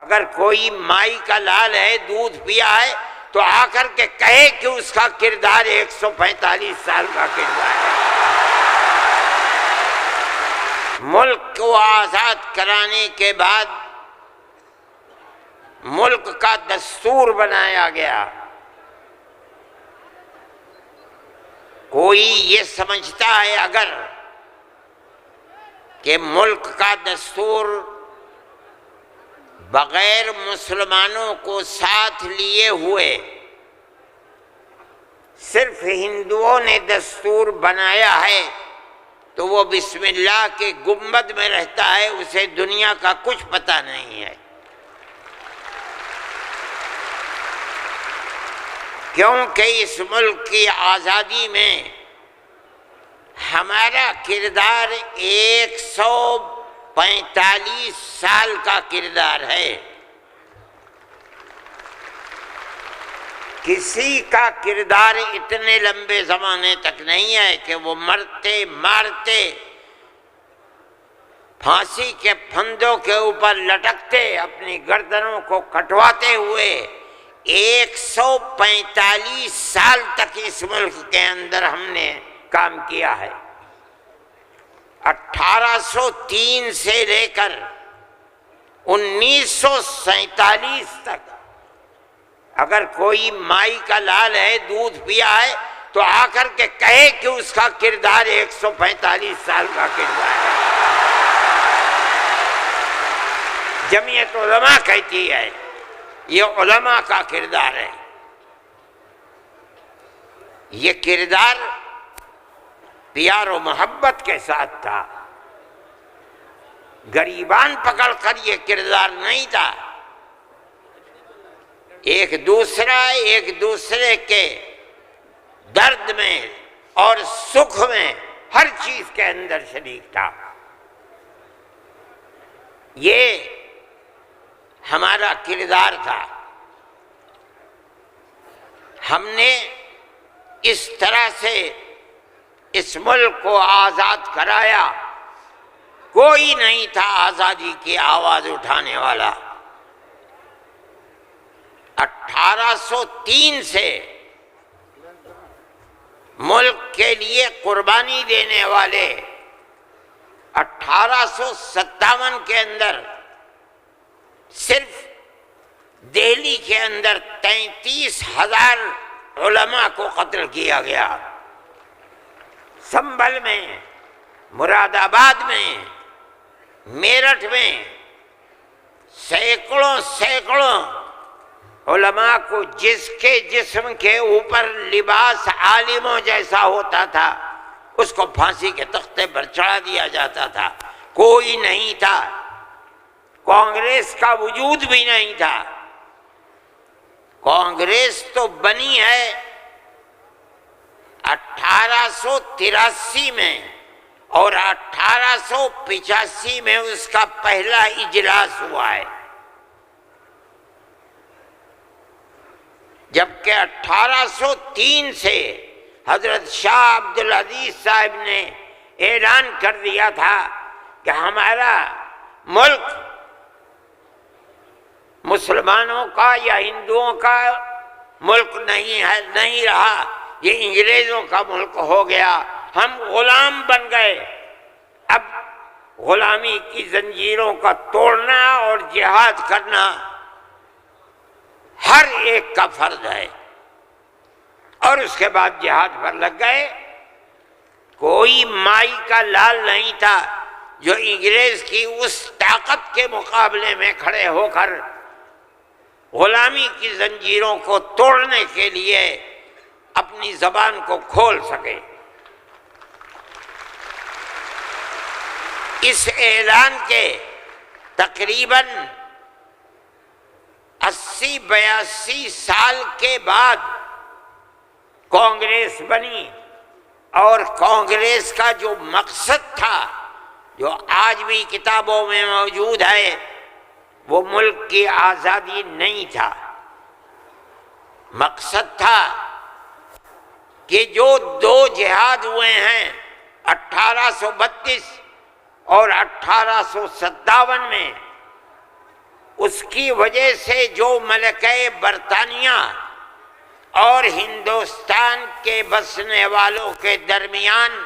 اگر کوئی مائی کا لال ہے، دودھ پیا ہے، تو آ کر کے کہے کہ اس کا کردار 145 سال کا کردار ہے۔ ملک کو آزاد کرانے کے بعد ملک کا دستور بنایا گیا۔ کوئی یہ سمجھتا ہے اگر کہ ملک کا دستور بغیر مسلمانوں کو ساتھ لیے ہوئے صرف ہندوؤں نے دستور بنایا ہے تو وہ بسم اللہ کے گنبد میں رہتا ہے، اسے دنیا کا کچھ پتہ نہیں ہے۔ کیونکہ اس ملک کی آزادی میں ہمارا کردار 145 سال کا کردار ہے۔ کسی کا کردار اتنے لمبے زمانے تک نہیں ہے کہ وہ مرتے مارتے پھانسی کے پھندوں کے اوپر لٹکتے اپنی گردنوں کو کٹواتے ہوئے 145 سال تک اس ملک کے اندر ہم نے کام کیا ہے۔ 1803 سے لے کر 1947 تک اگر کوئی مائی کا لال ہے، دودھ پیا ہے، تو آ کر کے کہے کہ اس کا کردار 145 سال کا کردار ہے۔ جمعیت علماء کہتی ہے یہ علماء کا کردار ہے۔ یہ کردار پیار و محبت کے ساتھ تھا، گریبان پکڑ کر یہ کردار نہیں تھا۔ ایک دوسرے کے درد میں اور سکھ میں ہر چیز کے اندر شریک تھا۔ یہ ہمارا کردار تھا۔ ہم نے اس طرح سے اس ملک کو آزاد کرایا، کوئی نہیں تھا آزادی کی آواز اٹھانے والا۔ 1803 سے ملک کے لیے قربانی دینے والے 1857 کے اندر صرف دہلی کے اندر 33,000 علماء کو قتل کیا گیا۔ سنبھل میں، مراد آباد میں، میرٹھ میں سینکڑوں علماء کو جس کے جسم کے اوپر لباس عالموں جیسا ہوتا تھا اس کو پھانسی کے تختے پر چڑھا دیا جاتا تھا۔ کوئی نہیں تھا، کانگریس کا وجود بھی نہیں تھا۔ کانگریس تو بنی ہے 1883 میں اور 1885 میں اس کا پہلا اجلاس ہوا ہے، جبکہ 1803 سے حضرت شاہ عبدالعزیز صاحب نے اعلان کر دیا تھا کہ ہمارا ملک مسلمانوں کا یا ہندوؤں کا ملک نہیں رہا، یہ انگریزوں کا ملک ہو گیا، ہم غلام بن گئے۔ اب غلامی کی زنجیروں کا توڑنا اور جہاد کرنا ہر ایک کا فرض ہے، اور اس کے بعد جہاد پر لگ گئے۔ کوئی مائی کا لال نہیں تھا جو انگریز کی اس طاقت کے مقابلے میں کھڑے ہو کر غلامی کی زنجیروں کو توڑنے کے لیے اپنی زبان کو کھول سکے۔ اس اعلان کے تقریباً 80-82 سال کے بعد کانگریس بنی، اور کانگریس کا جو مقصد تھا، جو آج بھی کتابوں میں موجود ہے، وہ ملک کی آزادی نہیں تھا۔ مقصد تھا کہ جو دو جہاد ہوئے ہیں 1832 اور 1857 میں، اس کی وجہ سے جو ملکہ برطانیہ اور ہندوستان کے بسنے والوں کے درمیان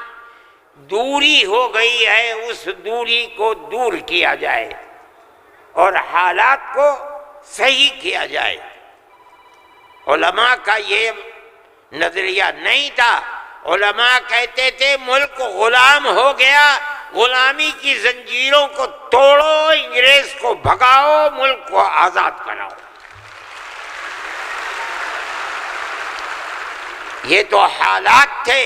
دوری ہو گئی ہے، اس دوری کو دور کیا جائے اور حالات کو صحیح کیا جائے۔ علماء کا یہ نظریہ نہیں تھا۔ علماء کہتے تھے ملک غلام ہو گیا، غلامی کی زنجیروں کو توڑو، انگریز کو بھگاؤ، ملک کو آزاد کراؤ۔ یہ تو حالات تھے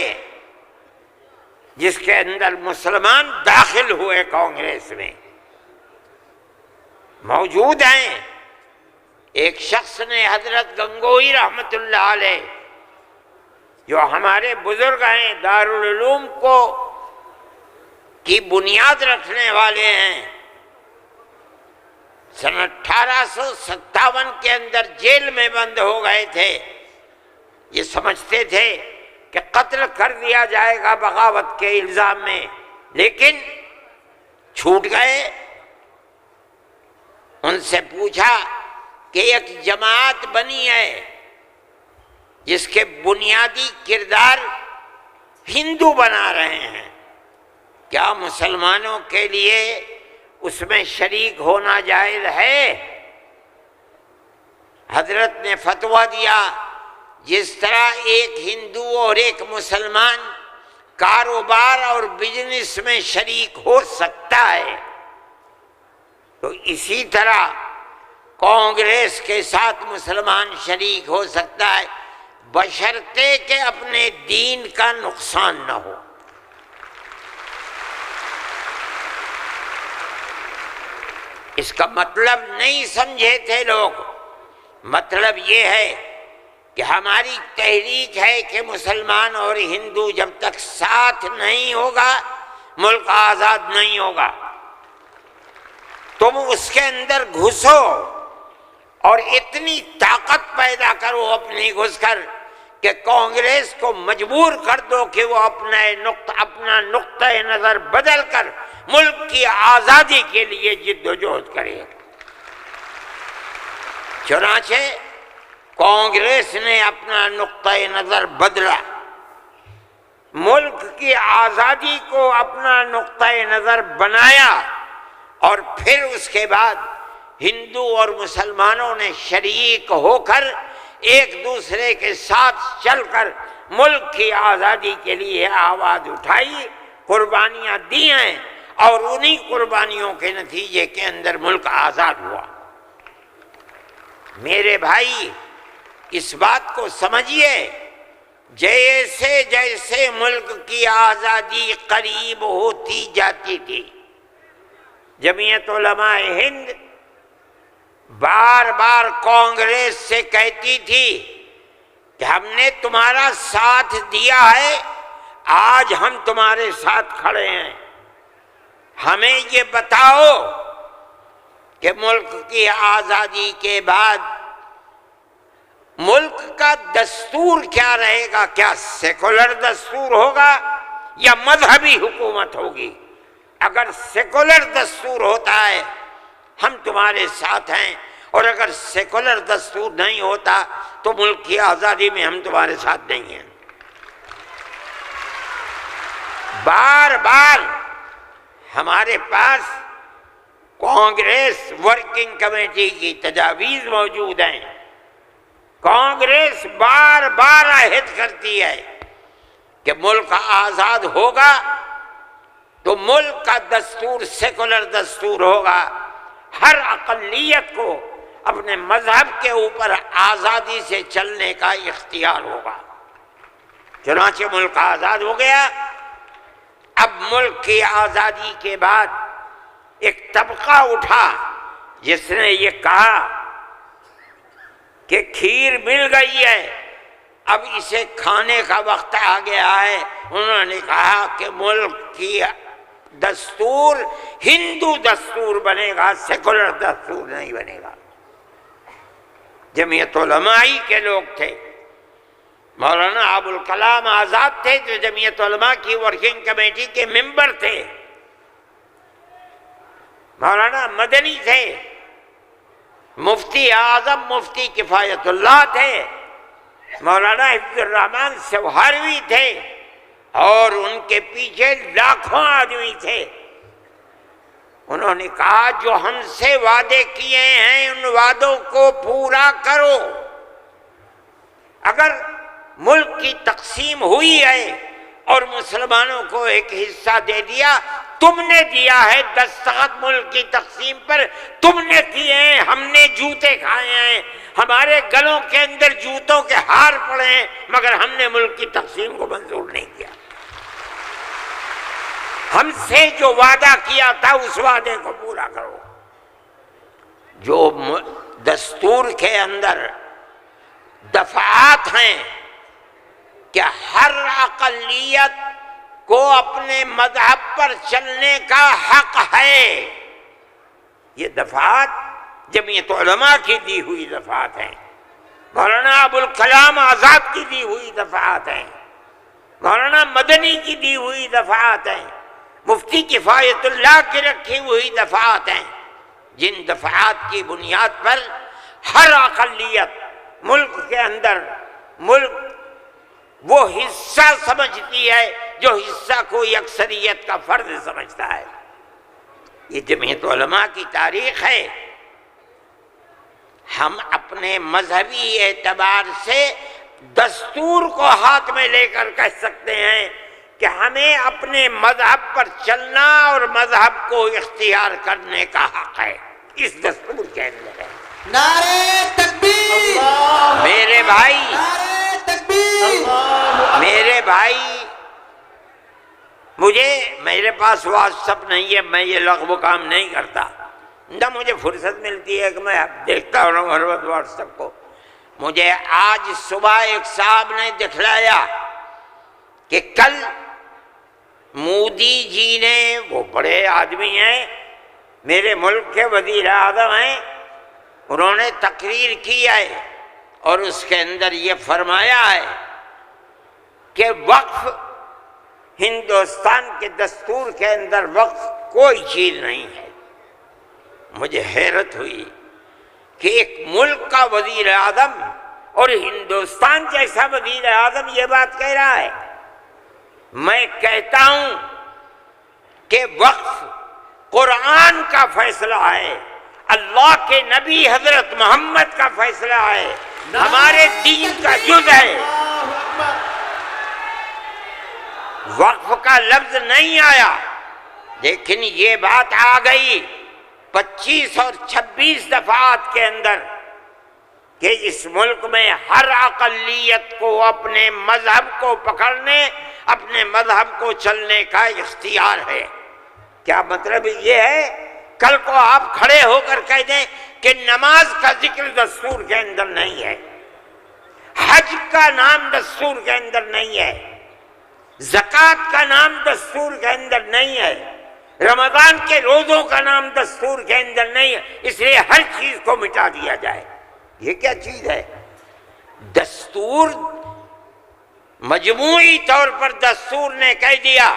جس کے اندر مسلمان داخل ہوئے کانگریس میں، موجود ہیں۔ ایک شخص نے حضرت گنگوئی رحمت اللہ علیہ جو ہمارے بزرگ ہیں، دارالعلوم کو کی بنیاد رکھنے والے ہیں، سن 1857 کے اندر جیل میں بند ہو گئے تھے۔ یہ سمجھتے تھے کہ قتل کر دیا جائے گا بغاوت کے الزام میں، لیکن چھوٹ گئے۔ ان سے پوچھا کہ ایک جماعت بنی ہے جس کے بنیادی کردار ہندو بنا رہے ہیں، کیا مسلمانوں کے لیے اس میں شریک ہونا جائز ہے؟ حضرت نے فتویٰ دیا جس طرح ایک ہندو اور ایک مسلمان کاروبار اور بزنس میں شریک ہو سکتا ہے، تو اسی طرح کانگریس کے ساتھ مسلمان شریک ہو سکتا ہے، بشرطے کہ اپنے دین کا نقصان نہ ہو۔ اس کا مطلب نہیں سمجھے تھے لوگ، مطلب یہ ہے کہ ہماری تحریک ہے کہ مسلمان اور ہندو جب تک ساتھ نہیں ہوگا ملک آزاد نہیں ہوگا۔ تم اس کے اندر گھسو اور اتنی طاقت پیدا کرو اپنی گھس کر کہ کانگریس کو مجبور کر دو کہ وہ اپنا نقطہ نظر بدل کر ملک کی آزادی کے لیے جد و جہد کرے۔ چنانچہ کانگریس نے اپنا نقطہ نظر بدلا، ملک کی آزادی کو اپنا نقطہ نظر بنایا، اور پھر اس کے بعد ہندو اور مسلمانوں نے شریک ہو کر ایک دوسرے کے ساتھ چل کر ملک کی آزادی کے لیے آواز اٹھائی، قربانیاں دی ہیں، اور انہی قربانیوں کے نتیجے کے اندر ملک آزاد ہوا۔ میرے بھائی اس بات کو سمجھیے، جیسے جیسے ملک کی آزادی قریب ہوتی جاتی تھی، جمعیت علماء ہند بار بار کانگریس سے کہتی تھی کہ ہم نے تمہارا ساتھ دیا ہے، آج ہم تمہارے ساتھ کھڑے ہیں، ہمیں یہ بتاؤ کہ ملک کی آزادی کے بعد ملک کا دستور کیا رہے گا، کیا سیکولر دستور ہوگا یا مذہبی حکومت ہوگی؟ اگر سیکولر دستور ہوتا ہے ہم تمہارے ساتھ ہیں، اور اگر سیکولر دستور نہیں ہوتا تو ملک کی آزادی میں ہم تمہارے ساتھ نہیں ہیں۔ بار بار ہمارے پاس کانگریس ورکنگ کمیٹی کی تجاویز موجود ہیں۔ کانگریس بار بار عہد کرتی ہے کہ ملک آزاد ہوگا تو ملک کا دستور سیکولر دستور ہوگا، ہر اقلیت کو اپنے مذہب کے اوپر آزادی سے چلنے کا اختیار ہوگا۔ چنانچہ ملک آزاد ہو گیا۔ اب ملک کی آزادی کے بعد ایک طبقہ اٹھا جس نے یہ کہا کہ کھیر مل گئی ہے، اب اسے کھانے کا وقت آ گیا ہے۔ انہوں نے کہا کہ ملک کی دستور ہندو دستور بنے گا، سیکولر دستور نہیں بنے گا۔ جمعیت علماء کے لوگ تھے، مولانا ابوالکلام آزاد تھے جو جمعیت علماء کی ورکنگ کمیٹی کے ممبر تھے، مولانا مدنی تھے، مفتی اعظم مفتی کفایت اللہ تھے، مولانا حفظ الرحمن سوہروی تھے، اور ان کے پیچھے لاکھوں آدمی تھے۔ انہوں نے کہا جو ہم سے وعدے کیے ہیں ان وعدوں کو پورا کرو۔ اگر ملک کی تقسیم ہوئی ہے اور مسلمانوں کو ایک حصہ دے دیا، تم نے دیا ہے دستخط ملک کی تقسیم پر، تم نے کیے ہیں، ہم نے جوتے کھائے ہیں، ہمارے گلوں کے اندر جوتوں کے ہار پڑے ہیں، مگر ہم نے ملک کی تقسیم کو منظور نہیں کیا۔ ہم سے جو وعدہ کیا تھا اس وعدے کو پورا کرو۔ جو دستور کے اندر دفعات ہیں کہ ہر اقلیت کو اپنے مذہب پر چلنے کا حق ہے، یہ دفعات جمعیت علماء کی دی ہوئی دفعات ہیں، مولانا ابوالکلام آزاد کی دی ہوئی دفعات ہیں، مولانا مدنی کی دی ہوئی دفعات ہیں، مفتی کفایت اللہ کی رکھی ہوئی دفعات ہیں، جن دفعات کی بنیاد پر ہر اقلیت ملک کے اندر ملک وہ حصہ سمجھتی ہے جو حصہ کوئی اکثریت کا فرض سمجھتا ہے۔ یہ جمعیت علماء کی تاریخ ہے۔ ہم اپنے مذہبی اعتبار سے دستور کو ہاتھ میں لے کر کہہ سکتے ہیں کہ ہمیں اپنے مذہب پر چلنا اور مذہب کو اختیار کرنے کا حق ہے، اس دستور کے اندر ہے۔ نعرہ تکبیر! میرے بھائی، نعرہ تکبیر! میرے بھائی، میرے پاس واٹس ایپ نہیں ہے، میں یہ لغو کام نہیں کرتا، نہ مجھے فرصت ملتی ہے کہ میں دیکھتا ہوں ہر وقت واٹس ایپ کو۔ مجھے آج صبح ایک صاحب نے دکھلایا کہ کل مودی جی نے، وہ بڑے آدمی ہیں، میرے ملک کے وزیر اعظم ہیں، انہوں نے تقریر کی ہے اور اس کے اندر یہ فرمایا ہے کہ وقف، ہندوستان کے دستور کے اندر وقف کوئی چیز نہیں ہے۔ مجھے حیرت ہوئی کہ ایک ملک کا وزیر اعظم اور ہندوستان جیسا وزیر اعظم یہ بات کہہ رہا ہے۔ میں کہتا ہوں کہ وقف قرآن کا فیصلہ ہے، اللہ کے نبی حضرت محمد کا فیصلہ ہے، ہمارے دین کا جز ہے۔ وقف کا لفظ نہیں آیا، لیکن یہ بات آ گئی 25 اور 26 دفعات کے اندر کہ اس ملک میں ہر اقلیت کو اپنے مذہب کو پکڑنے، اپنے مذہب کو چلنے کا اختیار ہے۔ کیا مطلب یہ ہے کل کو آپ کھڑے ہو کر کہہ دیں کہ نماز کا ذکر دستور کے اندر نہیں ہے، حج کا نام دستور کے اندر نہیں ہے، زکوٰۃ کا نام دستور کے اندر نہیں ہے، رمضان کے روزوں کا نام دستور کے اندر نہیں ہے، اس لیے ہر چیز کو مٹا دیا جائے۔ یہ کیا چیز ہے؟ دستور مجموعی طور پر دستور نے کہہ دیا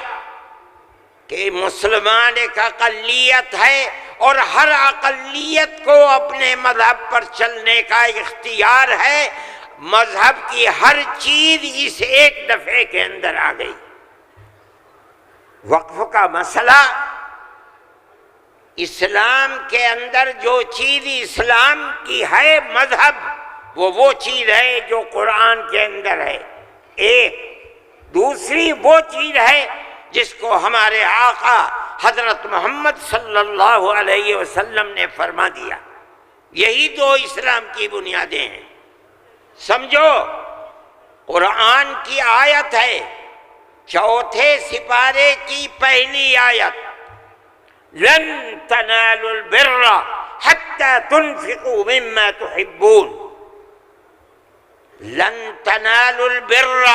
کہ مسلمان ایک اقلیت ہے اور ہر اقلیت کو اپنے مذہب پر چلنے کا اختیار ہے۔ مذہب کی ہر چیز اس ایک دفعے کے اندر آ گئی۔ وقف کا مسئلہ، اسلام کے اندر جو چیز اسلام کی ہے مذہب، وہ چیز ہے جو قرآن کے اندر ہے ایک، دوسری وہ چیز ہے جس کو ہمارے آقا حضرت محمد صلی اللہ علیہ وسلم نے فرما دیا۔ یہی دو اسلام کی بنیادیں ہیں۔ سمجھو، قرآن کی آیت ہے 4 سپارے کی پہلی آیت، لن تنالوا البر حتى تنفقوا مما تحبون۔ لن تنالوا البر،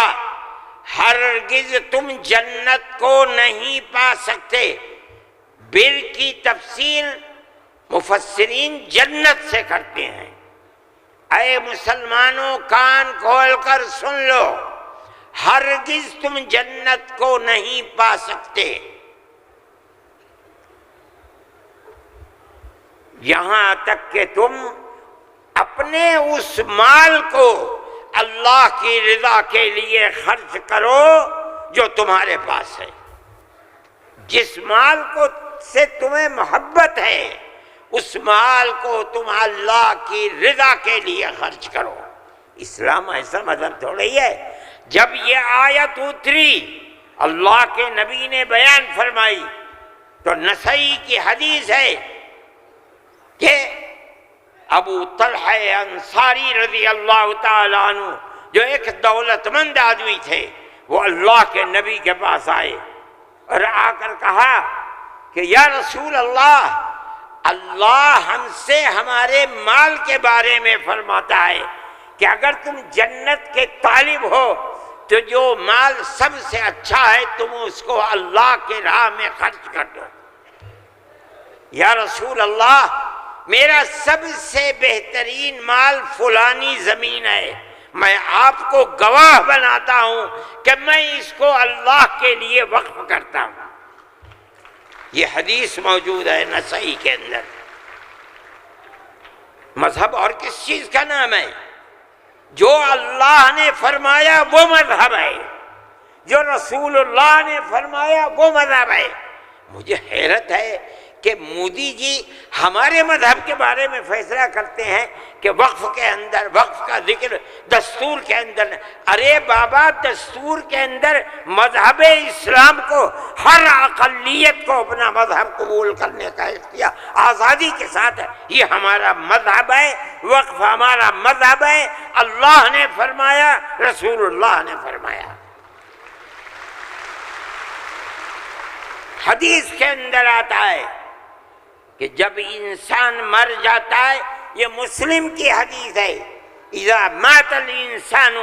ہرگز تم جنت کو نہیں پا سکتے۔ بر کی تفسیر مفسرین جنت سے کرتے ہیں۔ اے مسلمانوں کان کھول کر سن لو، ہرگز تم جنت کو نہیں پا سکتے یہاں تک کہ تم اپنے اس مال کو اللہ کی رضا کے لیے خرچ کرو جو تمہارے پاس ہے. جس مال کو سے تمہیں محبت ہے اس مال کو تم اللہ کی رضا کے لیے خرچ کرو. اسلام ایسا مذہب تھوڑی ہے. جب یہ آیت اتری اللہ کے نبی نے بیان فرمائی تو نسائی کی حدیث ہے کہ ابو طلحہ انصاری رضی اللہ تعالیٰ عنہ جو ایک دولت مند آدمی تھے وہ اللہ کے نبی کے پاس آئے اور آ کر کہا کہ یا رسول اللہ اللہ ہم سے ہمارے مال کے بارے میں فرماتا ہے کہ اگر تم جنت کے طالب ہو تو جو مال سب سے اچھا ہے تم اس کو اللہ کے راہ میں خرچ کر دو. یا رسول اللہ میرا سب سے بہترین مال فلانی زمین ہے، میں آپ کو گواہ بناتا ہوں کہ میں اس کو اللہ کے لیے وقف کرتا ہوں. یہ حدیث موجود ہے نسائی کے اندر. مذہب اور کس چیز کا نام ہے؟ جو اللہ نے فرمایا وہ مذہب ہے، جو رسول اللہ نے فرمایا وہ مذہب ہے. مجھے حیرت ہے کہ مودی جی ہمارے مذہب کے بارے میں فیصلہ کرتے ہیں کہ وقف کے اندر وقف کا ذکر دستور کے اندر. ارے بابا دستور کے اندر مذہب اسلام کو ہر اقلیت کو اپنا مذہب قبول کرنے کا اختیار آزادی کے ساتھ ہے. یہ ہمارا مذہب ہے، وقف ہمارا مذہب ہے. اللہ نے فرمایا، رسول اللہ نے فرمایا. حدیث کے اندر آتا ہے کہ جب انسان مر جاتا ہے، یہ مسلم کی حدیث ہے، اذا مات الانسان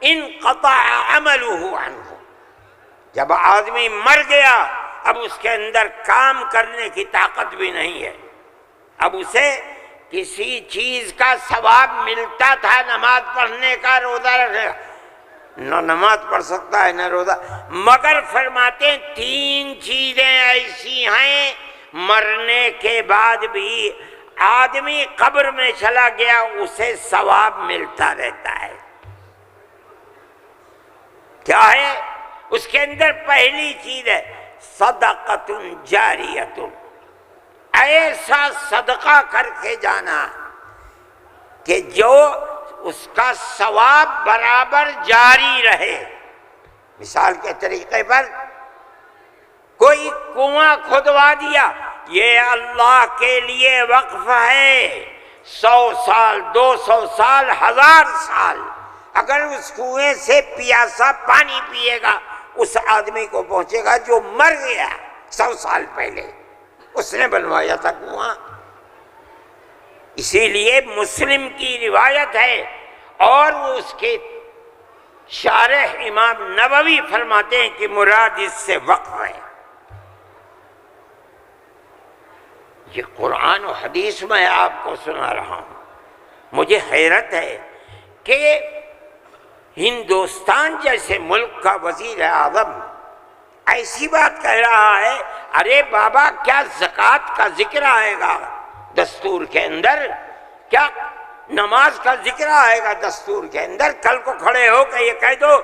انقطع عمله عنہ. جب آدمی مر گیا اب اس کے اندر کام کرنے کی طاقت بھی نہیں ہے. اب اسے کسی چیز کا ثواب ملتا تھا، نماز پڑھنے کا، روزہ رکھنے کا، نہ نماز پڑھ سکتا ہے نہ روزہ. مگر فرماتے ہیں 3 چیزیں ایسی ہیں مرنے کے بعد بھی آدمی قبر میں چلا گیا اسے ثواب ملتا رہتا ہے. کیا ہے اس کے اندر؟ پہلی چیز ہے صدقۃ جاریۃ، ایسا صدقہ کر کے جانا کہ جو اس کا ثواب برابر جاری رہے. مثال کے طریقے پر کوئی کنواں کھدوا دیا، یہ اللہ کے لیے وقف ہے. 100 سال، 200 سال، 1000 سال اگر اس کنویں سے پیاسا پانی پیے گا اس آدمی کو پہنچے گا جو مر گیا 100 سال پہلے، اس نے بنوایا تھا کنواں. اسی لیے مسلم کی روایت ہے اور اس کے شارح امام نووی فرماتے ہیں کہ مراد اس سے وقف ہے. یہ قرآن و حدیث میں آپ کو سنا رہا ہوں. مجھے حیرت ہے کہ ہندوستان جیسے ملک کا وزیر اعظم ایسی بات کہہ رہا ہے. ارے بابا کیا زکوٰۃ کا ذکر آئے گا دستور کے اندر؟ کیا نماز کا ذکر آئے گا دستور کے اندر؟ کل کو کھڑے ہو کے یہ کہہ دو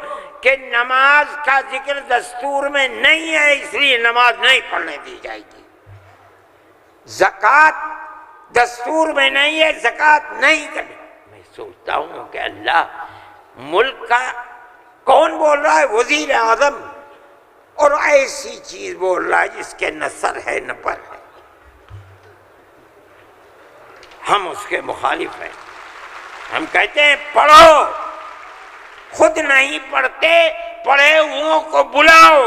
کہ نماز کا ذکر دستور میں نہیں ہے اس لیے نماز نہیں پڑھنے دی جائے گی. زکوٰۃ دستور میں نہیں ہے، زکوٰۃ نہیں کرنی. میں سوچتا ہوں کہ اللہ ملک کا کون بول رہا ہے؟ وزیر اعظم. اور ایسی چیز بول رہا ہے جس کے نہ سر ہے نہ پر ہے. ہم اس کے مخالف ہیں. ہم کہتے ہیں پڑھو، خود نہیں پڑھتے، پڑھے ہوئوں کو بلاؤ،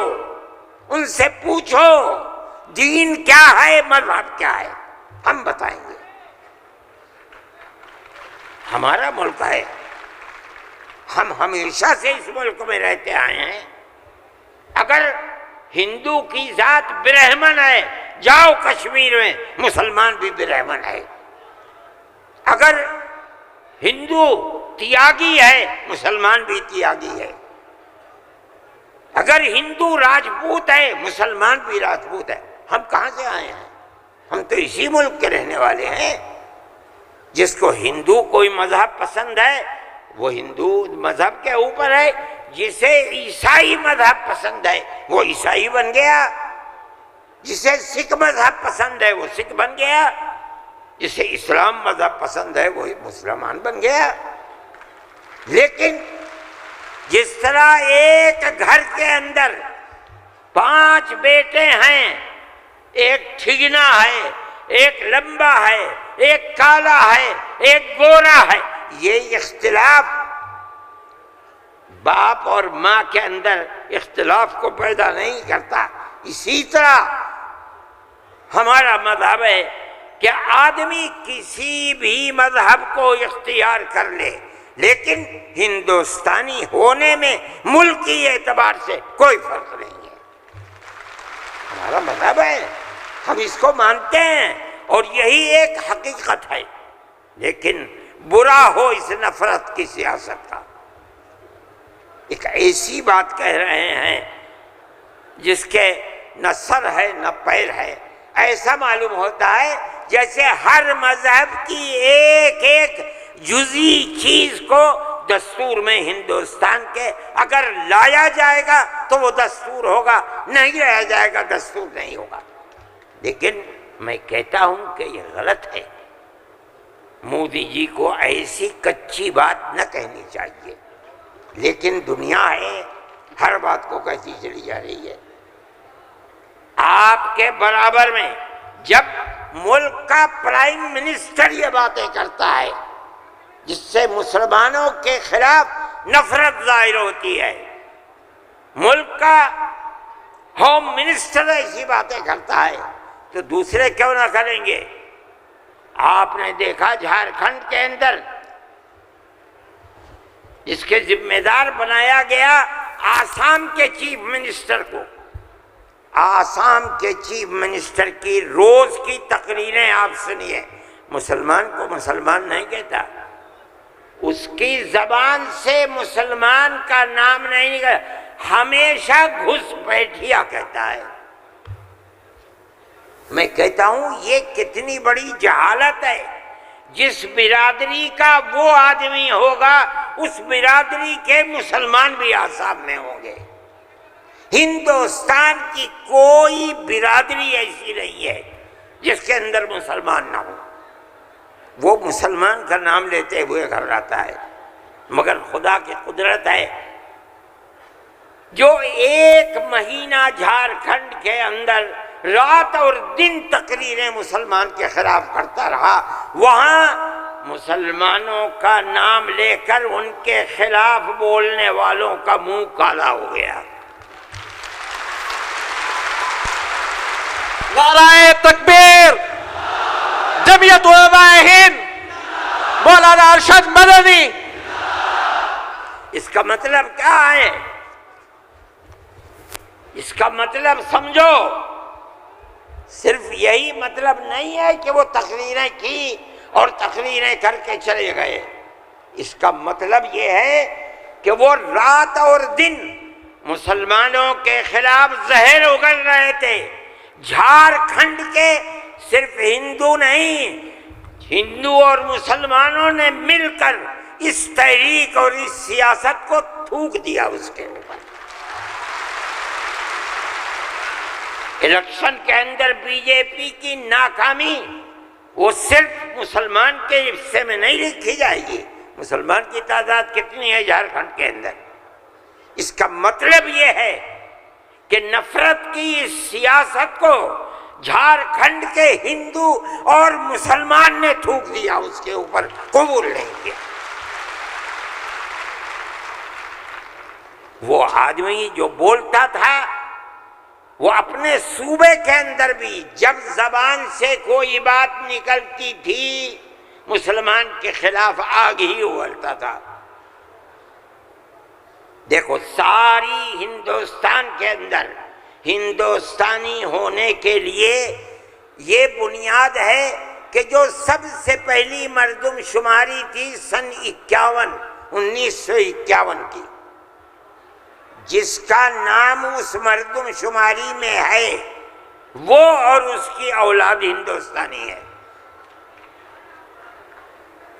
ان سے پوچھو دین کیا ہے، مذہب کیا ہے، ہم بتائیں گے. ہمارا ملک ہے، ہم ہمیشہ سے اس ملک میں رہتے آئے ہیں. اگر ہندو کی ذات برہمن ہے جاؤ کشمیر میں مسلمان بھی برہمن ہے. اگر ہندو تیاگی ہے مسلمان بھی تیاگی ہے. اگر ہندو راجپوت ہے مسلمان بھی راجپوت ہے. ہم کہاں سے آئے ہیں؟ ہم تو اسی ملک کے رہنے والے ہیں. جس کو ہندو کوئی مذہب پسند ہے وہ ہندو مذہب کے اوپر ہے، جسے عیسائی مذہب پسند ہے وہ عیسائی بن گیا، جسے سکھ مذہب پسند ہے وہ سکھ بن گیا، جسے اسلام مذہب پسند ہے وہ مسلمان بن گیا۔ لیکن جس طرح ایک گھر کے اندر 5 بیٹے ہیں، ایک ٹھگنا ہے، ایک لمبا ہے، ایک کالا ہے، ایک گورا ہے، یہ اختلاف باپ اور ماں کے اندر اختلاف کو پیدا نہیں کرتا۔ اسی طرح ہمارا مذہب ہے کہ آدمی کسی بھی مذہب کو اختیار کر لے، لیکن ہندوستانی ہونے میں ملکی اعتبار سے کوئی فرق نہیں ہے۔ ہمارا مذہب ہے، ہم اس کو مانتے ہیں اور یہی ایک حقیقت ہے۔ لیکن برا ہو اس نفرت کی سیاست کا۔ ایک ایسی بات کہہ رہے ہیں جس کے نہ سر ہے نہ پیر ہے، ایسا معلوم ہوتا ہے جیسے ہر مذہب کی ایک ایک جزئی چیز کو دستور میں ہندوستان کے اگر لایا جائے گا تو وہ دستور ہوگا، نہیں لایا جائے گا دستور نہیں ہوگا۔ لیکن میں کہتا ہوں کہ یہ غلط ہے، مودی جی کو ایسی کچی بات نہ کہنی چاہیے، لیکن دنیا ہے ہر بات کو کہتی چلی جا رہی ہے۔ آپ کے برابر میں جب ملک کا پرائم منسٹر یہ باتیں کرتا ہے جس سے مسلمانوں کے خلاف نفرت ظاہر ہوتی ہے، ملک کا ہوم منسٹر ایسی باتیں کرتا ہے تو دوسرے کیوں نہ کریں گے؟ آپ نے دیکھا جھارکھنڈ کے اندر جس کے ذمہ دار بنایا گیا آسام کے چیف منسٹر کو، آسام کے چیف منسٹر کی روز کی تقریریں آپ سنیے، مسلمان کو مسلمان نہیں کہتا، اس کی زبان سے مسلمان کا نام نہیں نکلا، ہمیشہ گھس بیٹھیا کہتا ہے۔ میں کہتا ہوں یہ کتنی بڑی جہالت ہے۔ جس برادری کا وہ آدمی ہوگا اس برادری کے مسلمان بھی آسام میں ہوں گے۔ ہندوستان کی کوئی برادری ایسی نہیں ہے جس کے اندر مسلمان نہ ہو، وہ مسلمان کا نام لیتے ہوئے گھبراتا ہے، مگر خدا کی قدرت ہے جو 1 مہینہ جھارکھنڈ کے اندر رات اور دن تقریریں مسلمان کے خلاف کرتا رہا، وہاں مسلمانوں کا نام لے کر ان کے خلاف بولنے والوں کا منہ کالا ہو گیا۔ نعرہ تکبیر، جمعیت علماء ہند، مولانا ارشد مدنی۔ اس کا مطلب کیا ہے؟ اس کا مطلب سمجھو، صرف یہی مطلب نہیں ہے کہ وہ تقریریں کی اور تقریریں کر کے چلے گئے، اس کا مطلب یہ ہے کہ وہ رات اور دن مسلمانوں کے خلاف زہر اگل رہے تھے۔ جھارکھنڈ کے صرف ہندو نہیں، ہندو اور مسلمانوں نے مل کر اس تحریک اور اس سیاست کو تھوک دیا اس کے اوپر۔ الیکشن کے اندر بی جے پی کی ناکامی وہ صرف مسلمان کے حصے میں نہیں لکھی جائے گی۔ مسلمان کی تعداد کتنی ہے جھارکھنڈ کے اندر؟ اس کا مطلب یہ ہے کہ نفرت کی اس سیاست کو جھارکھنڈ کے ہندو اور مسلمان نے تھوک دیا، اس کے اوپر قبول نہیں کیا۔ وہ آدمی جو بولتا تھا وہ اپنے صوبے کے اندر بھی جب زبان سے کوئی بات نکلتی تھی مسلمان کے خلاف آگ ہی اگلتا تھا۔ دیکھو ساری ہندوستان کے اندر ہندوستانی ہونے کے لیے یہ بنیاد ہے کہ جو سب سے پہلی مردم شماری تھی سن 1951 کی، جس کا نام اس مردم شماری میں ہے وہ اور اس کی اولاد ہندوستانی ہے۔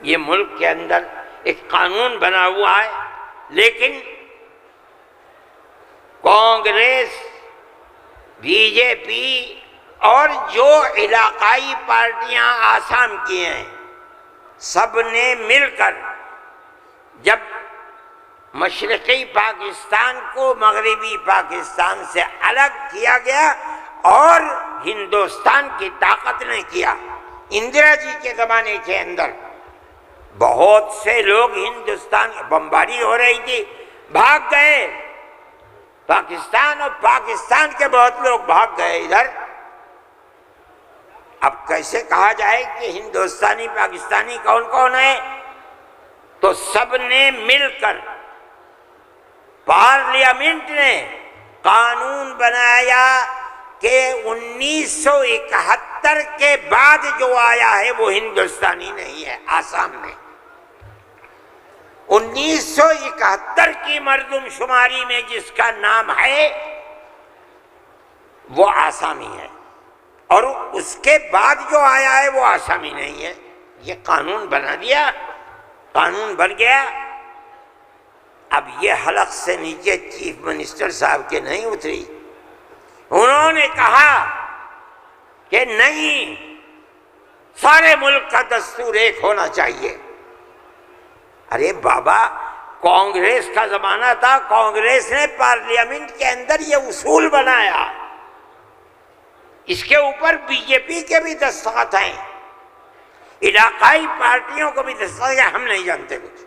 یہ ملک کے اندر ایک قانون بنا ہوا ہے، لیکن کانگریس، بی جے پی اور جو علاقائی پارٹیاں آسام کی ہیں، سب نے مل کر جب مشرقی پاکستان کو مغربی پاکستان سے الگ کیا گیا اور ہندوستان کی طاقت نے کیا، اندرا جی کے زمانے کے اندر بہت سے لوگ ہندوستان، بمباری ہو رہی تھی، بھاگ گئے پاکستان، اور پاکستان کے بہت لوگ بھاگ گئے ادھر۔ اب کیسے کہا جائے کہ ہندوستانی پاکستانی کون کون ہے؟ تو سب نے مل کر پارلیمنٹ نے قانون بنایا کہ 1971 کے بعد جو آیا ہے وہ ہندوستانی نہیں ہے، آسام میں 1971 کی مردم شماری میں جس کا نام ہے وہ آسامی ہے، اور اس کے بعد جو آیا ہے وہ آسامی نہیں ہے۔ یہ قانون بنا دیا، قانون بن گیا۔ اب یہ حلق سے نیچے چیف منسٹر صاحب کے نہیں اتری، انہوں نے کہا کہ نہیں، سارے ملک کا دستور ایک ہونا چاہیے۔ ارے بابا، کانگریس کا زمانہ تھا، کانگریس نے پارلیمنٹ کے اندر یہ اصول بنایا، اس کے اوپر بی جے پی کے بھی دستخط ہیں، علاقائی پارٹیوں کو بھی دستخط ہیں، ہم نہیں جانتے کچھ۔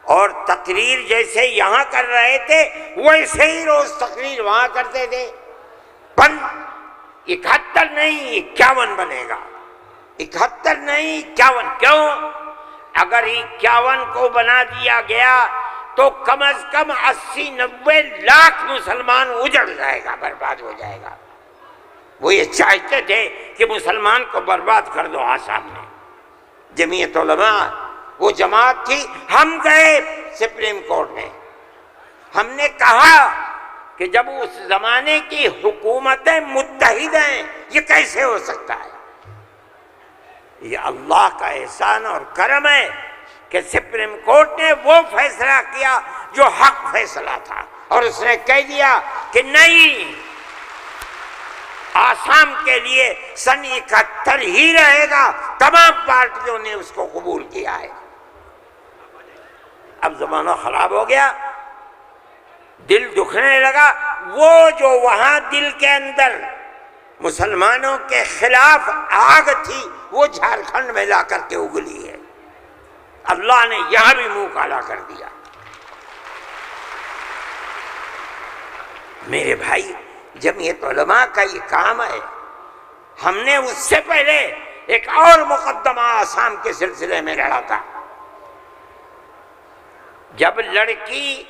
اور تقریر جیسے یہاں کر رہے تھے ویسے ہی روز تقریر وہاں کرتے تھے۔ 71 نہیں 51 بنے گا، 71 نہیں 51۔ کیوں؟ اگر 51 کو بنا دیا گیا تو کم از کم 80-90 لاکھ مسلمان اجڑ جائے گا، برباد ہو جائے گا۔ وہ یہ چاہتے تھے کہ مسلمان کو برباد کر دو۔ آسام میں جمعیت علماء وہ جماعت تھی، ہم گئے سپریم کورٹ میں، ہم نے کہا کہ جب اس زمانے کی حکومتیں متحد ہیں یہ کیسے ہو سکتا ہے؟ یہ اللہ کا احسان اور کرم ہے کہ سپریم کورٹ نے وہ فیصلہ کیا جو حق فیصلہ تھا، اور اس نے کہہ دیا کہ نہیں، آسام کے لیے سن 71 ہی رہے گا۔ تمام پارٹیوں نے اس کو قبول کیا ہے۔ اب زمانہ خراب ہو گیا، دل دکھنے لگا، وہ جو وہاں دل کے اندر مسلمانوں کے خلاف آگ تھی وہ جھارکھنڈ میں لا کر کے اگلی ہے۔ اللہ نے یہاں بھی منہ کالا کر دیا۔ میرے بھائی، جمعیت علماء کا یہ کام ہے۔ ہم نے اس سے پہلے ایک اور مقدمہ آسام کے سلسلے میں لڑا تھا۔ جب لڑکی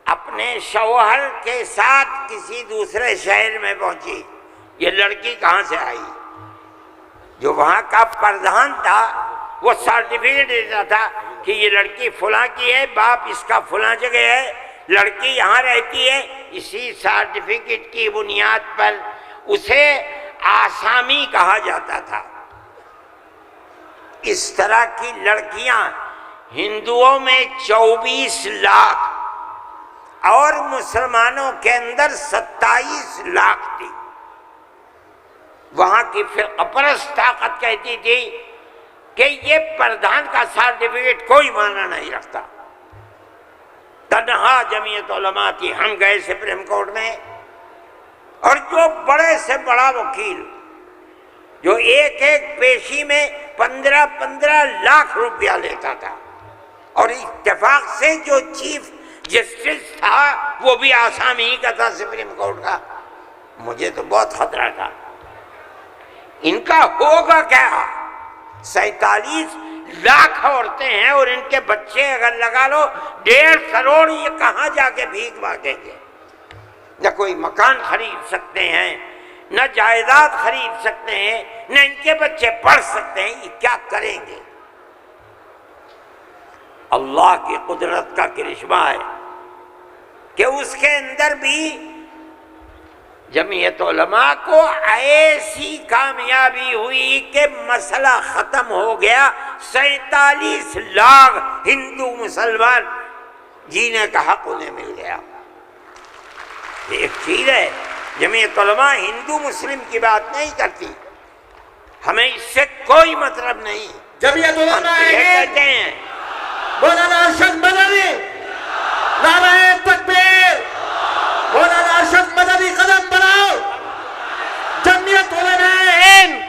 اپنے شوہر کے ساتھ کسی دوسرے شہر میں پہنچی، یہ لڑکی کہاں سے آئی؟ جو وہاں کا پردھان تھا وہ سرٹیفکیٹ دیتا تھا کہ یہ لڑکی فلاں کی ہے، باپ اس کا فلاں جگہ ہے، لڑکی یہاں رہتی ہے۔ اسی سرٹیفکیٹ کی بنیاد پر اسے آسامی کہا جاتا تھا۔ اس طرح کی لڑکیاں ہندوؤں میں 24 لاکھ اور مسلمانوں کے اندر 27 لاکھ تھی۔ وہاں کی فرقہ پرست طاقت کہتی تھی کہ یہ پردھان کا سرٹیفکیٹ کوئی معنی نہیں رکھتا۔ تنہا جمعیت علماء کی، ہم گئے سپریم کورٹ میں، اور جو بڑے سے بڑا وکیل جو ایک ایک پیشی میں 15 لاکھ روپیہ لیتا تھا، اور اتفاق سے جو چیف جسٹس تھا وہ بھی آسامی ہی کا تھا سپریم کورٹ کا۔ مجھے تو بہت خطرہ تھا، ان کا ہوگا کیا؟ 47 لاکھ عورتیں ہیں اور ان کے بچے اگر لگا لو 1.5 کروڑ، یہ کہاں جا کے بھیک مانگیں گے؟ نہ کوئی مکان خرید سکتے ہیں، نہ جائیداد خرید سکتے ہیں، نہ ان کے بچے پڑھ سکتے ہیں، یہ کیا کریں گے؟ اللہ کی قدرت کا کرشمہ ہے کہ اس کے اندر بھی جمعیت علماء کو ایسی کامیابی ہوئی کہ مسئلہ ختم ہو گیا۔ 47 لاکھ ہندو مسلمان جینے کا حق انہیں مل گیا۔ ایک چیز ہے، جمعیت علماء ہندو مسلم کی بات نہیں کرتی، ہمیں اس سے کوئی مطلب نہیں۔ جمعیت ہم علماء یہ ہند کہتے ہیں مولانا ارشد مدنی نعرہ تکبیر، مولانا ارشد مدنی قدم بڑھاؤ، جمعیت علماء ہند۔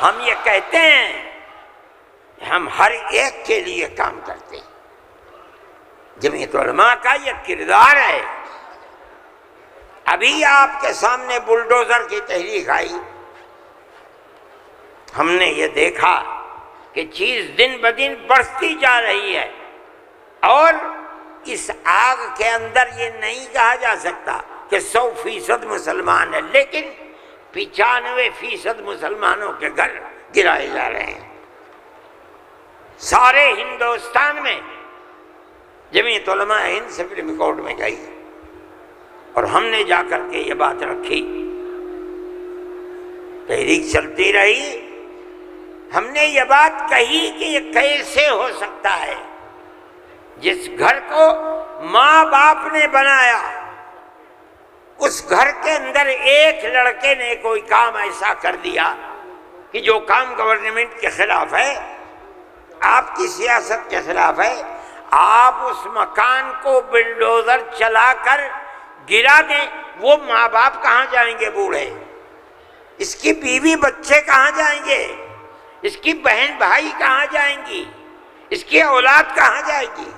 ہم یہ کہتے ہیں کہ ہم ہر ایک کے لیے کام کرتے ہیں۔ جمعیت علماء کا یہ کردار ہے۔ ابھی آپ کے سامنے بلڈوزر کی تحریک آئی، ہم نے یہ دیکھا کہ چیز دن بدن بڑھتی جا رہی ہے، اور اس آگ کے اندر یہ نہیں کہا جا سکتا کہ 100% مسلمان ہے، لیکن 95% مسلمانوں کے گھر گرائے جا رہے ہیں۔ سارے ہندوستان میں جمعیت علماء ہند سپریم کورٹ میں گئی، اور ہم نے جا کر کے یہ بات رکھی، تحریک چلتی رہی، ہم نے یہ بات کہی کہ یہ کیسے ہو سکتا ہے جس گھر کو ماں باپ نے بنایا، اس گھر کے اندر ایک لڑکے نے کوئی کام ایسا کر دیا کہ جو کام گورنمنٹ کے خلاف ہے، آپ کی سیاست کے خلاف ہے، آپ اس مکان کو بلڈوزر چلا کر گرا دیں، وہ ماں باپ کہاں جائیں گے بوڑھے؟ اس کی بیوی بچے کہاں جائیں گے؟ اس کی بہن بھائی کہاں جائیں گی؟ اس کی اولاد کہاں جائے گی؟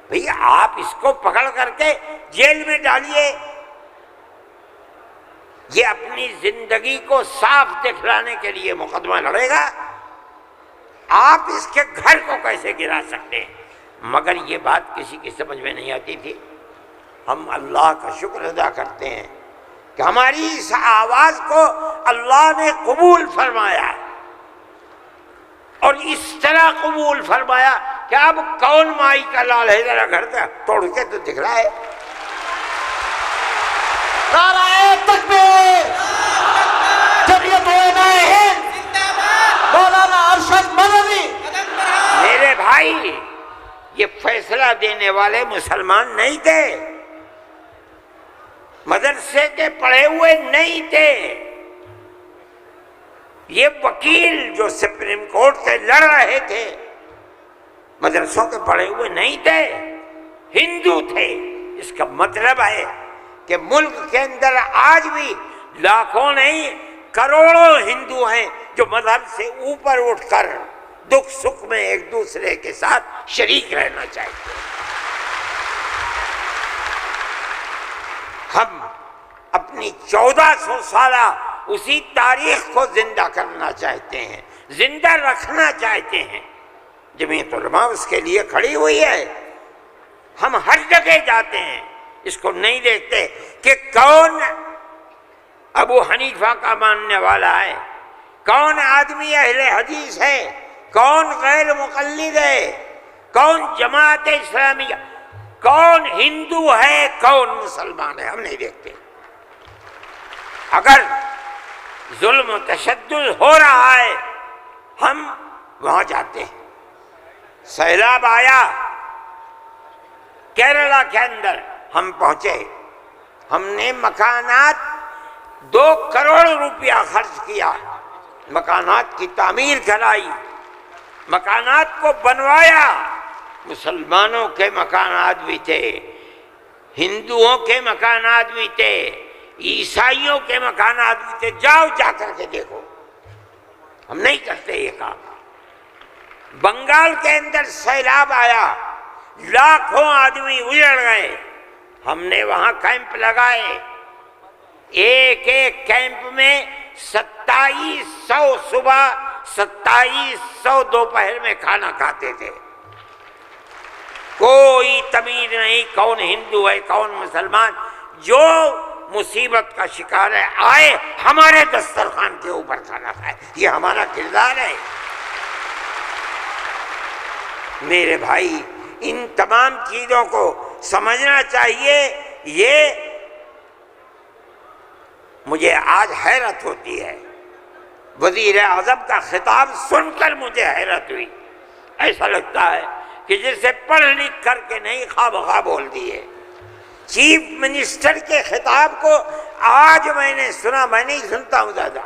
بھئی آپ اس کو پکڑ کر کے جیل میں ڈالیے، یہ اپنی زندگی کو صاف دکھلانے کے لیے مقدمہ لڑے گا، آپ اس کے گھر کو کیسے گرا سکتے ہیں؟ مگر یہ بات کسی کی سمجھ میں نہیں آتی تھی۔ ہم اللہ کا شکر ادا کرتے ہیں کہ ہماری اس آواز کو اللہ نے قبول فرمایا، اور اس طرح قبول فرمایا کہ اب کون مائی کا لال ہے، ذرا گھر کا توڑ کے تو دکھ رہا ہے۔ نعرہ تکبیر، جمعیت علماء ہند، مولانا ارشد مدنی۔ میرے بھائی، یہ فیصلہ دینے والے مسلمان نہیں تھے، مدرسے کے پڑھے ہوئے نہیں تھے، یہ وکیل جو سپریم کورٹ سے لڑ رہے تھے مدرسوں کے پڑھے ہوئے نہیں تھے، ہندو تھے۔ اس کا مطلب ہے کہ ملک کے اندر آج بھی لاکھوں نہیں کروڑوں ہندو ہیں جو مذہب سے اوپر اٹھ کر دکھ سکھ میں ایک دوسرے کے ساتھ شریک رہنا چاہتے ہیں۔ ہم اپنی 1400 سالہ اسی تاریخ کو زندہ کرنا چاہتے ہیں، زندہ رکھنا چاہتے ہیں۔ جمعیت علماء اس کے لیے کھڑی ہوئی ہے۔ ہم ہر جگہ جاتے ہیں، اس کو نہیں دیکھتے کہ کون ابو حنیفہ کا ماننے والا ہے، کون آدمی اہل حدیث ہے، کون غیر مقلد ہے، کون جماعت اسلامیہ، کون ہندو ہے، کون مسلمان ہے، ہم نہیں دیکھتے۔ اگر ظلم و تشدد ہو رہا ہے ہم وہاں جاتے ہیں۔ سیلاب آیا کیرلا کے اندر، ہم پہنچے، ہم نے مکانات 2 کروڑ روپیہ خرچ کیا، مکانات کی تعمیر کرائی، مکانات کو بنوایا۔ مسلمانوں کے مکانات بھی تھے، ہندوؤں کے مکانات بھی تھے، عیسائیوں کے مکانات بھی تھے، جاؤ جا کر کے دیکھو۔ ہم نہیں کرتے یہ کام۔ بنگال کے اندر سیلاب آیا، لاکھوں آدمی اجڑ گئے، ہم نے وہاں کیمپ لگائے، ایک ایک کیمپ میں 2700 صبح 2700 دوپہر میں کھانا کھاتے تھے۔ کوئی تمیز نہیں کون ہندو ہے کون مسلمان، جو مصیبت کا شکار ہے آئے ہمارے دسترخوان کے اوپر کھانا کھائے، یہ ہمارا کردار ہے۔ میرے بھائی، ان تمام چیزوں کو سمجھنا چاہیے۔ یہ مجھے آج حیرت ہوتی ہے وزیر اعظم کا خطاب سن کر مجھے حیرت ہوئی. ایسا لگتا ہے کہ جسے پڑھ لکھ کر کے نہیں خواب خواب بول دیے. چیف منسٹر کے خطاب کو آج میں نے سنا. میں نہیں سنتا ہوں زیادہ،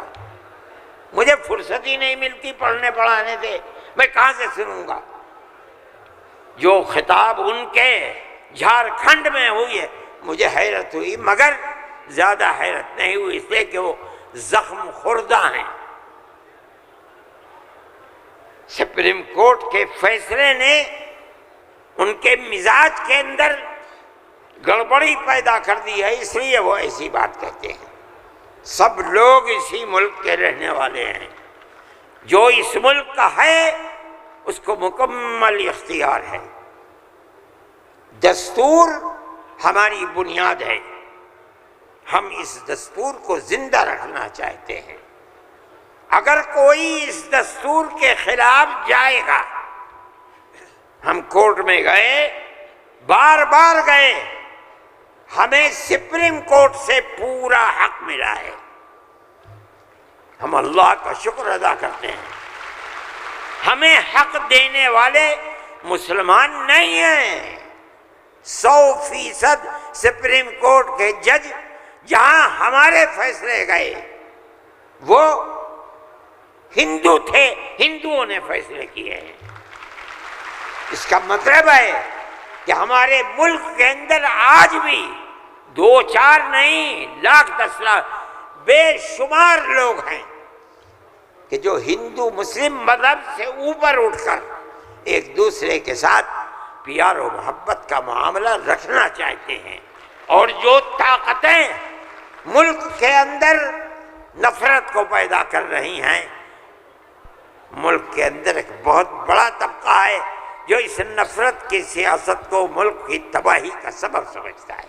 مجھے فرصت ہی نہیں ملتی پڑھنے پڑھانے سے، میں کہاں سے سنوں گا. جو خطاب ان کے جھارکھنڈ میں ہوئی ہے مجھے حیرت ہوئی، مگر زیادہ حیرت نہیں ہوئی اس لیے کہ وہ زخم خوردہ ہیں. سپریم کورٹ کے فیصلے نے ان کے مزاج کے اندر گڑبڑی پیدا کر دی ہے، اس لیے وہ ایسی بات کہتے ہیں. سب لوگ اسی ملک کے رہنے والے ہیں. جو اس ملک کا ہے اس کو مکمل اختیار ہے. دستور ہماری بنیاد ہے، ہم اس دستور کو زندہ رکھنا چاہتے ہیں. اگر کوئی اس دستور کے خلاف جائے گا، ہم کورٹ میں گئے، بار بار گئے، ہمیں سپریم کورٹ سے پورا حق ملا ہے. ہم اللہ کا شکر ادا کرتے ہیں. ہمیں حق دینے والے مسلمان نہیں ہیں. 100% سپریم کورٹ کے جج جہاں ہمارے فیصلے گئے وہ ہندو تھے، ہندوؤں نے فیصلے کیے ہیں. اس کا مطلب ہے کہ ہمارے ملک کے اندر آج بھی 2-4 نہیں، لاکھ 10 لاکھ بے شمار لوگ ہیں کہ جو ہندو مسلم مذہب سے اوپر اٹھ کر ایک دوسرے کے ساتھ پیار و محبت کا معاملہ رکھنا چاہتے ہیں. اور جو طاقتیں ملک کے اندر نفرت کو پیدا کر رہی ہیں، ملک کے اندر ایک بہت بڑا طبقہ ہے جو اس نفرت کی سیاست کو ملک کی تباہی کا سبب سمجھتا ہے.